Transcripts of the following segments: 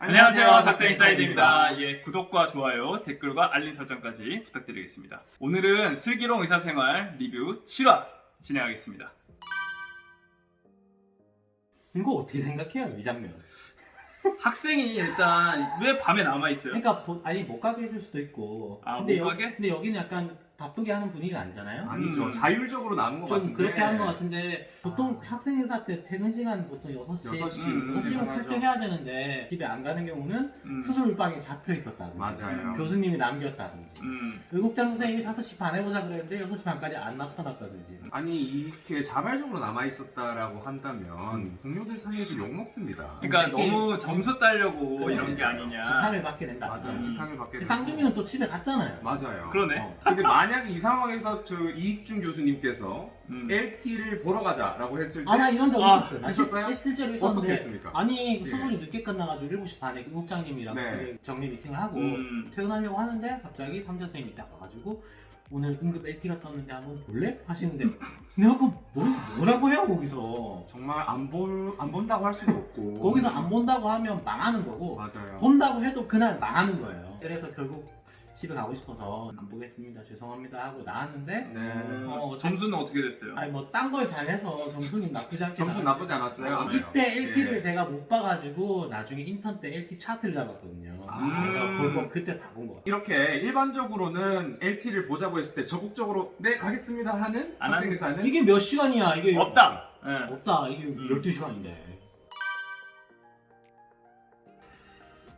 안녕하세요, 닥터 인사이드입니다. 예, 구독과 좋아요, 댓글과 알림 설정까지 부탁드리겠습니다. 오늘은 슬기로운 의사생활 리뷰 7화 진행하겠습니다. 이거 어떻게 생각해요, 이 장면? 학생이 일단 왜 밤에 남아있어요? 그러니까 아니 못 가게 해줄 수도 있고. 아, 근데 못 가게? 근데 여기는 약간 바쁘게 하는 분위기가 아니잖아요. 아니죠. 자율적으로 나눈 것 좀 같은데. 그렇게 하는 것 같은데 보통 학생 인사 때 퇴근 시간 보통 6시, 6시면 탈퇴해야 되는데 집에 안 가는 경우는 수술방에 잡혀 있었다든지 맞아요. 교수님이 남겼다든지 의국장 선생님이 5시 반에 오자 그랬는데 6시 반까지 안 나타났다든지. 아니 이렇게 자발적으로 남아 있었다라고 한다면 동료들 사이에서 욕 먹습니다. 그러니까 이게- 너무 점수 따려고 그래. 이런 게 아니냐. 지탄을 받게 된다. 맞아요. 지탕을 받게 되고. 쌍둥이는 또 집에 갔잖아요. 맞아요. 그러네. 근데 만약에 이 상황에서 저 이익준 교수님께서 음. LT를 보러 가자라고 했을 때 아, 나 이런 적 아, 있었어요. 나 있었어요? 실제로 어떻게 있었는데 했습니까? 아니 예. 수술이 늦게 끝나가지고 7시 반에 국장님이랑 네. 이제 정리 미팅을 하고 음. 퇴근하려고 하는데 갑자기 삼자 선생님이 딱 와가지고 오늘 응급 LT가 떴는데 한번 볼래? 하시는데 내가 뭐라고 해요 거기서. 정말 안 본다고 할 수도 없고. 거기서 안 본다고 하면 망하는 거고 맞아요. 본다고 해도 그날 망하는 거예요. 그래서 결국 집에 가고 싶어서 안 보겠습니다 죄송합니다 하고 나왔는데 네. 점수는 어떻게 됐어요? 아니 뭐 딴 걸 잘해서 점수는 나쁘지 않게 점수 나쁘지 않았어요. 이때 LT를 예. 제가 못 봐가지고 나중에 인턴 때 LT 차트를 잡았거든요. 그래서 볼 거 그때 다 본 거 같아요. 이렇게 일반적으로는 LT를 보자고 했을 때 적극적으로 네 가겠습니다 하는 안 학생 의사는 이게 몇 시간이야 이게? 없다. 예. 없다 이게 12시간인데.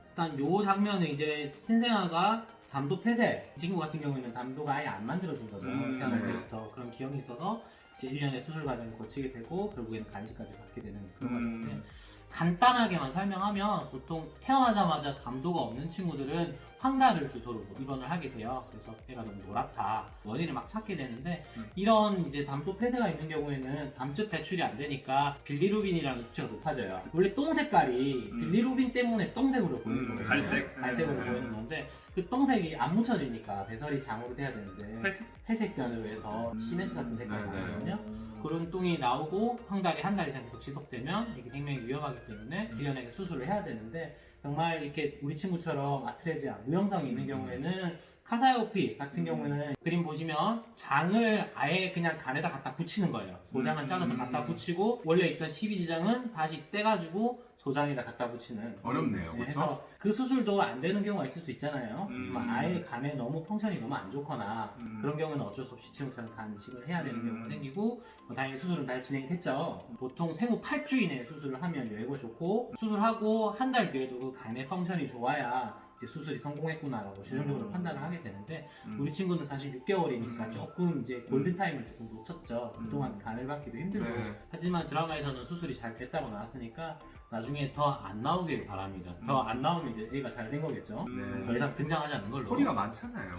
일단 요 장면은 이제 신생아가 담도 폐쇄. 이 친구 같은 경우에는 담도가 아예 안 만들어진 거죠. 태어날 네. 때부터 그런 기형이 있어서 이제 1년의 수술 과정을 거치게 되고 결국에는 간식까지 받게 되는 그런 과정인데 간단하게만 설명하면 보통 태어나자마자 담도가 없는 친구들은 황달을 주소로 입원을 하게 돼요. 그래서 배가 너무 노랗다. 원인을 막 찾게 되는데 이런 이제 담도 폐쇄가 있는 경우에는 담즙 배출이 안 되니까 빌리루빈이라는 수치가 높아져요. 원래 똥 색깔이 빌리루빈 때문에 똥색으로 보이는 거거든요. 갈색으로 보이는 건데 그 똥색이 안 묻혀지니까 배설이 장으로 돼야 되는데 회색변으로 해서 시멘트 같은 색깔이 나거든요. 그런 똥이 나오고 황달이 한 달 이상 계속 지속되면 이게 생명이 위험하기 때문에 1년에 수술을 해야 되는데 정말 이렇게 우리 친구처럼 아트레지아 무형성이 있는 경우에는 카사이오피 같은 경우에는 그림 보시면 장을 아예 그냥 간에다 갖다 붙이는 거예요. 소장을 잘라서 갖다 붙이고 원래 있던 12지장은 다시 떼가지고 소장에다 갖다 붙이는. 어렵네요. 네, 그렇죠? 그래서 그 수술도 안 되는 경우가 있을 수 있잖아요. 아예 간에 너무 펑션이 너무 안 좋거나 그런 경우는 어쩔 수 없이 친구처럼 간식을 해야 되는 경우가 생기고 다행히 수술은 잘 진행됐죠. 보통 생후 8주 이내에 수술을 하면 여유가 좋고 수술하고 한 달 뒤에도 그 간의 펑션이 좋아야 이제 수술이 성공했구나라고 최종적으로 판단을 하게 되는데 우리 친구는 사실 6개월이니까 조금 이제 골든타임을 조금 놓쳤죠. 그동안 간을 받기도 힘들고 네. 하지만 드라마에서는 수술이 잘 됐다고 나왔으니까 나중에 더 안 나오길 바랍니다. 더 안 나오면 이제 애가 잘 된 거겠죠. 네. 더 이상 등장하지 않는 걸로. 스토리가 많잖아요.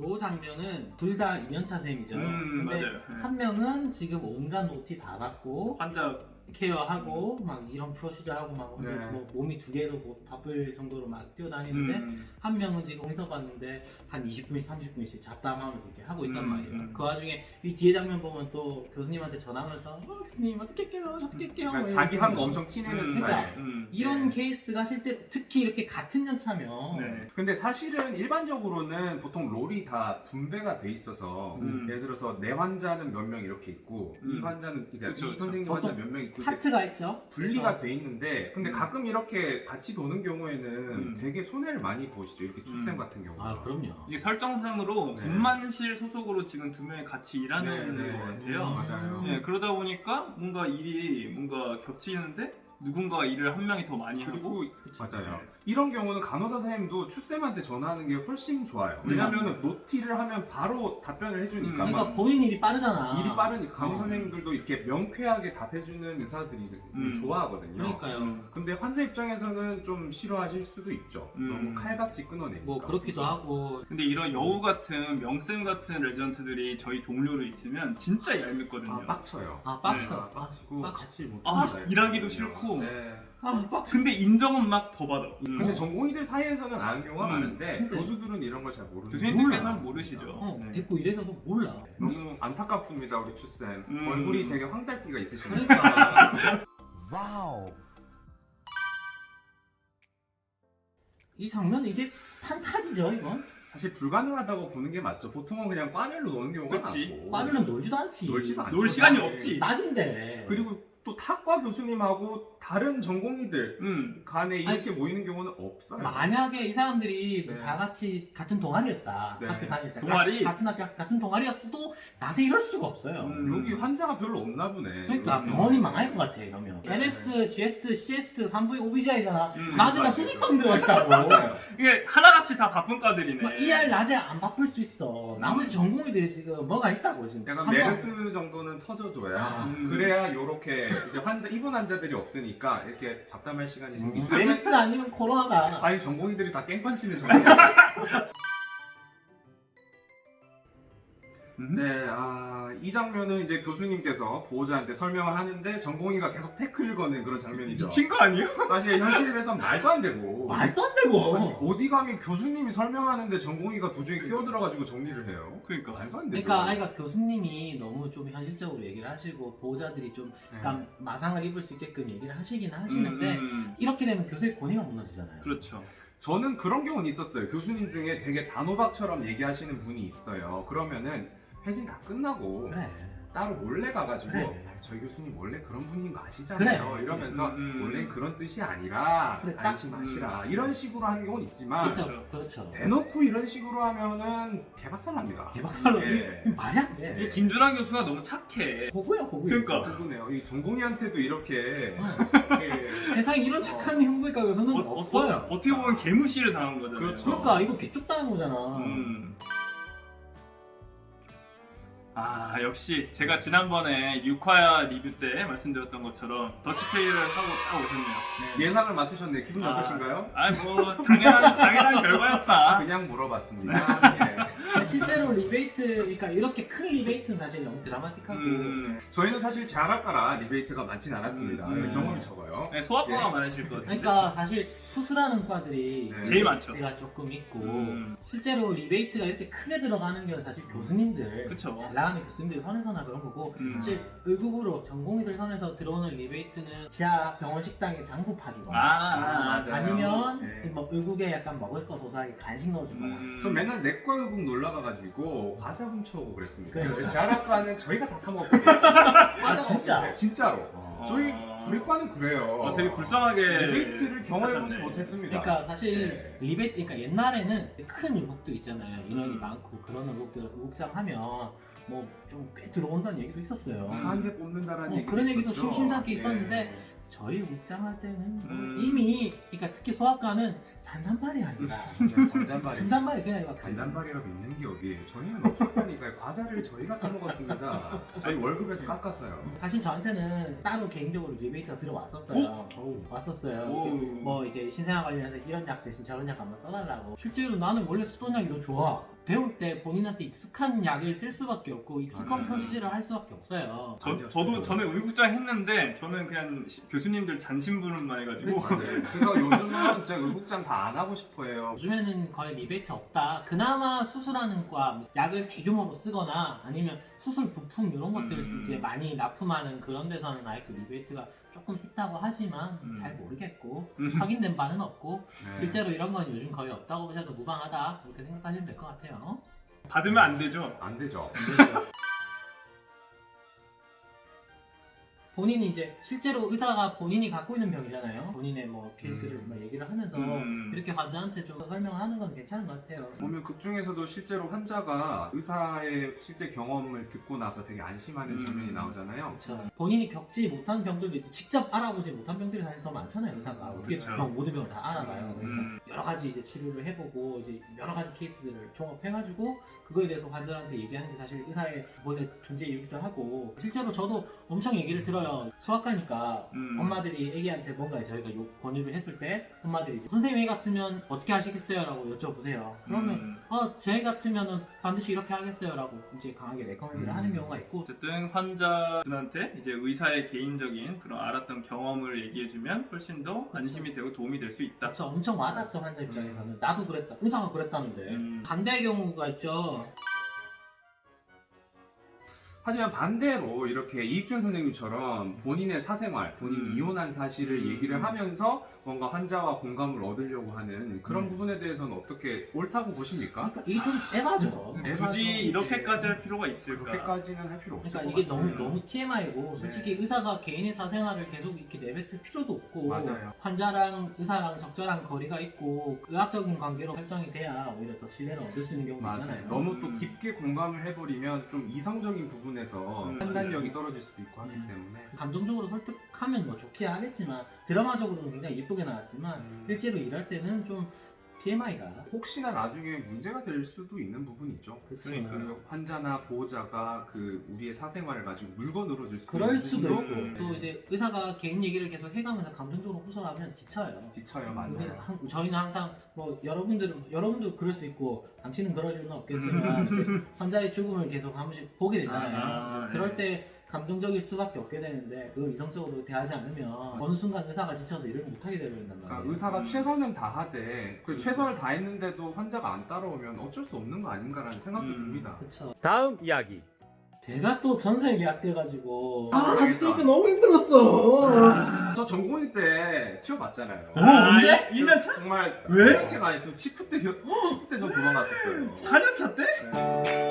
요 장면은 둘 다 2년차 셈이죠. 근데 맞아요. 한 명은 지금 온갖 OT 다 받고 환자 케어하고 막 이런 프로시저하고 막 네. 뭐 몸이 두 개로 뭐 바쁠 정도로 막 뛰어다니는데 한 명은 지금 거기서 봤는데 한 20분씩 30분씩 잡담하면서 이렇게 하고 있단 말이에요. 그 와중에 이 뒤에 장면 보면 또 교수님한테 전화하면서 교수님 어떻게 할게요? 저 어떻게 할게요? 그러니까 자기 한 거 엄청 티내는 그러니까 스타일. 이런 네. 케이스가 실제 특히 이렇게 같은 연차면 네. 근데 사실은 일반적으로는 보통 롤이 다 분배가 돼 있어서 예를 들어서 내 환자는 몇 명 이렇게 있고 이 환자는 그러니까 그쵸, 이 그쵸. 선생님 환자 몇 명 있고 이렇게 파트가 있죠. 분리가 돼 있는데 근데 가끔 이렇게 같이 도는 경우에는 되게 손해를 많이 보시죠. 이렇게 출생 같은 경우. 아 그럼요. 이게 설정상으로 네. 분만실 소속으로 지금 두 명이 같이 일하는 네, 것 네. 같아요. 맞아요. 네, 그러다 보니까 뭔가 일이 뭔가 겹치는데 누군가 일을 한 명이 더 많이 하고 그리고 맞아요. 이런 경우는 간호사 선생님도 출쌤한테 전화하는 게 훨씬 좋아요. 왜냐면은 노티를 하면 바로 답변을 해주니까. 그러니까 막 본인 일이 빠르잖아. 일이 빠르니까 간호사 선생님들도 이렇게 명쾌하게 답해주는 의사들이 좋아하거든요. 그러니까요. 근데 환자 입장에서는 좀 싫어하실 수도 있죠. 너무 칼같이 끊어내니까. 뭐 그렇기도 하고 근데 이런 여우 같은 명쌤 같은 레전트들이 저희 동료로 있으면 진짜 얄밉거든요. 아 빡쳐요. 아 빡쳐. 네. 빡치고 빡쳐. 같이 못 아, 합니다, 일하기도 이렇게. 싫고. 네. 근데 인정은 막 더 받아. 근데 전공의들 사이에서는 아는 경우가 많은데 근데 교수들은 이런 걸 잘 모르는. 교수님들께서는 모르시죠. 어, 네. 됐고 이래서도 몰라. 너무 안타깝습니다 우리 출쌤. 음. 얼굴이 되게 황달기가 있으시네요. 그러니까 Wow, 이 장면 이게 판타지죠 이건? 사실 불가능하다고 보는 게 맞죠. 보통은 그냥 과멸로 노는 경우가 그치. 많고. 빠르는 놀지도 않지. 놀지도 않죠. 놀 시간이 없지. 낮인데. 그리고 또 탁과 교수님하고 다른 전공의들 간에 이렇게 모이는 경우는 없어요. 만약에 이 사람들이 네. 다 같이 같은 동아리였다. 네. 학교 다닐 때. 동아리? 같은 학교, 같은 동아리였어도 낮에 이럴 수가 없어요. 여기 환자가 별로 없나 보네. 그러니까 여기. 병원이 망할 것 같아 이러면. 네. NS, GS, CS, 3V, OBGI잖아. 낮에 다 맞아요. 수직방 들어있다고. 맞아요. 이게 하나같이 다 바쁜 과들이네. ER 낮에 안 바쁠 수 있어. 나머지 전공의들이 지금 뭐가 있다고 지금. 약간 참가- 메르스 정도는 터져줘야 아. 그래야 요렇게 이제 입원 환자들이 없으니까 이렇게 잡담할 시간이 생기죠. 메르스 아니면 코로나다. 아니 전공의들이 다 깽판 치는 전공의. 네, 이 장면은 이제 교수님께서 보호자한테 설명을 하는데 전공의가 계속 태클을 거는 그런 장면이죠. 미친 거 아니에요? 사실 현실에선 말도 안 되고. 말도 안 아니, 되고. 어디 감히 교수님이 설명하는데 전공의가 도중에 끼어들어가지고 정리를 해요. 그러니까. 말도 안 되죠. 그러니까 교수님이 너무 좀 현실적으로 얘기를 하시고 보호자들이 좀 네. 약간 마상을 입을 수 있게끔 얘기를 하시긴 하시는데 이렇게 되면 교수의 권위가 무너지잖아요. 그렇죠. 저는 그런 경우는 있었어요. 교수님 중에 되게 단호박처럼 얘기하시는 분이 있어요. 그러면은 회진 다 끝나고 그래. 따로 몰래 가가지고 그래. 저희 교수님 원래 그런 분인 거 아시잖아요. 그래. 이러면서 원래 그런 뜻이 아니라 그래, 딱- 안심하시라 이런 식으로 하는 경우는 있지만 그렇죠. 그렇죠. 대놓고 이런 식으로 하면은 개박살납니다. 개박살로 예. 말이 안 돼. 이 김준환 교수가 너무 착해. 고구야 고구. 그러니까. 그러네요. 이 전공의한테도 이렇게 세상에 이런 착한 흉부외과 교수는 없어요. 어떻게 보면 개무시를 당한 거잖아요. 그렇죠. 그러니까 이거 개쪽다는 거잖아. 역시 제가 지난번에 6화 리뷰 때 말씀드렸던 것처럼 더치페이를 하고 딱 오셨네요. 예상을 맞추셨네요. 기분이 어떠신가요? 뭐 당연한 결과였다. 그냥 물어봤습니다. 예. 실제로 리베이트, 그러니까 이렇게 큰 리베이트는 사실 너무 드라마틱하고 저희는 사실 제아라까라 리베이트가 많지는 않았습니다. 경험이 적어요. 네, 소아과가 많으실 것 같아요. 그러니까 사실 수술하는 과들이 네. 제일 많죠. 제가 조금 있고 음. 실제로 리베이트가 이렇게 크게 들어가는 게 사실 교수님들 그쵸. 잘 나가는 교수님들 선에서나 그런 거고 사실 의국으로 전공의들 선에서 들어오는 리베이트는 지하 병원 식당에 장부 파주거나 맞아요. 아니면 네. 뭐 의국에 약간 먹을 거 소소하게 간식 넣어주거나 전 맨날 내과 의국 놀러 가가지고 과자 훔쳐오고 그랬습니다. 그래. 제아라과는 저희가 다 사 먹거든요. 진짜? 진짜로. 저희 과는 그래요. 되게 불쌍하게 리베이트를 경험해보지 하셨네. 못했습니다. 그러니까 사실 네. 리베이트, 그러니까 옛날에는 큰 의국들 있잖아요. 인원이 음. 많고 그런 의국들 의국장 하면 뭐 좀 꽤 들어온다는 얘기도 있었어요. 차 한 대 뽑는다라는 얘기도 그런 얘기도 있었죠. 심심찮게 예. 있었는데 저희 의국장 할 때는 뭐 음. 이미, 그러니까 특히 소아과는 잔잔발이 아니라 잔잔바리. 잔잔발이 그냥 막 잔잔바리라고 있는 게 여기 저희는 없었다니까요. 과자를 저희가 사 먹었습니다. 저희 월급에서 깎아서요. 사실 저한테는 따로 개인적으로 리베이트가 들어왔었어요. 어우. 왔었어요. 오. 이렇게 뭐 이제 신생아 관련해서 이런 약 대신 저런 약 한번 써달라고. 실제로 나는 원래 쓰던 약이 더 좋아. 배울 때 본인한테 익숙한 약을 쓸 수밖에 없고 익숙한 맞아요. 프로시저를 할 수밖에 없어요. 저는 의국장 했는데 저는 그냥 교수님들 잔심부름만 해가지고 그치. 맞아요. 그래서 요즘은 제가 의국장 다 안 하고 싶어해요. 요즘에는 거의 리베이트 없다. 그나마 수술하는 과 약을 대규모로 쓰거나 아니면 수술 부품 이런 것들을 이제 많이 납품하는 그런 데서는 아직도 리베이트가 조금 있다고 하지만 잘 모르겠고 확인된 바는 없고 네. 실제로 이런 건 요즘 거의 없다고 보셔도 무방하다 그렇게 생각하시면 될 것 같아요. 받으면 안 되죠. 안 되죠. 본인이 이제 실제로 의사가 본인이 갖고 있는 병이잖아요. 본인의 뭐 케이스를 막 얘기를 하면서 이렇게 환자한테 좀 설명을 하는 건 괜찮은 것 같아요. 보면 극 중에서도 실제로 환자가 의사의 실제 경험을 듣고 나서 되게 안심하는 장면이 나오잖아요. 그렇죠. 본인이 겪지 못한 병들도 있고 직접 알아보지 못한 병들이 사실 더 많잖아요. 의사가 어떻게 그쵸. 모든 병을 다 알아봐요. 그러니까 여러 가지 이제 치료를 해보고 이제 여러 가지 케이스들을 종합해가지고 그거에 대해서 환자한테 얘기하는 게 사실 의사의 원래 존재 이유기도 하고 실제로 저도 엄청 얘기를 들어요. 소아과니까 엄마들이 애기한테 뭔가 저희가 권유를 했을 때 엄마들이 이제 선생님이 같으면 어떻게 하시겠어요? 라고 여쭤보세요. 그러면 저희 같으면은 반드시 이렇게 하겠어요? 라고 이제 강하게 레커멘드를 하는 경우가 있고 어쨌든 환자들한테 이제 의사의 개인적인 그런 알았던 경험을 얘기해주면 훨씬 더 안심이 되고 도움이 될 수 있다. 그렇죠. 엄청 와닿죠 환자 입장에서는. 나도 그랬다. 의사가 그랬다는데. 반대의 경우가 있죠. 하지만 반대로 이렇게 이익준 선생님처럼 본인의 사생활, 본인이 이혼한 사실을 얘기를 하면서 뭔가 환자와 공감을 얻으려고 하는 그런 부분에 대해서는 어떻게 옳다고 보십니까? 그러니까 이게 좀 에바죠. 굳이 이렇게까지 할 필요가 있을까? 그렇게까지는 할 필요 없을 그러니까 것 이게 같아요. 너무 TMI고 솔직히 의사가 개인의 사생활을 계속 이렇게 내뱉을 필요도 없고 맞아요. 환자랑 의사랑 적절한 거리가 있고 의학적인 관계로 설정이 돼야 오히려 더 신뢰를 얻을 수 있는 경우도 맞아요. 있잖아요. 너무 또 깊게 공감을 해버리면 좀 이성적인 부분에서 판단력이 떨어질 수도 있고 하기 때문에 감정적으로 설득하면 뭐 좋게 하겠지만 드라마적으로는 굉장히 이쁘게 나왔지만 실제로 일할 때는 좀 TMI가 혹시나 나중에 문제가 될 수도 있는 부분이죠. 그쵸. 그 환자나 보호자가 그 우리의 사생활을 가지고 물건으로 줄 수도 그럴 있는 수도 부분도 있고 또 이제 의사가 개인 얘기를 계속 해가면서 감정적으로 호소하면 지쳐요. 지쳐요. 근데 맞아요. 저희는 항상 뭐 여러분도 그럴 수 있고 당신은 그럴 일은 없겠지만 이제 환자의 죽음을 계속 한 번씩 보게 되잖아요. 그럴 때 감정적일 수밖에 없게 되는데 그걸 이성적으로 대하지 않으면 어느 순간 의사가 지쳐서 일을 못하게 되버린단 말이에요. 그러니까 의사가 최선은 다하되 그 최선을 다했는데도 환자가 안 따라오면 어쩔 수 없는 거 아닌가라는 생각도 듭니다. 그렇죠. 다음 이야기. 제가 또 전세 계약돼가지고 나 진짜 이때 너무 힘들었어. 저 전공의 때 튀어봤잖아요. 언제? 2년 차? 정말 왜? 치가 아니었으면 치프 때 전 도망갔었어요. 4년 차 때? 네.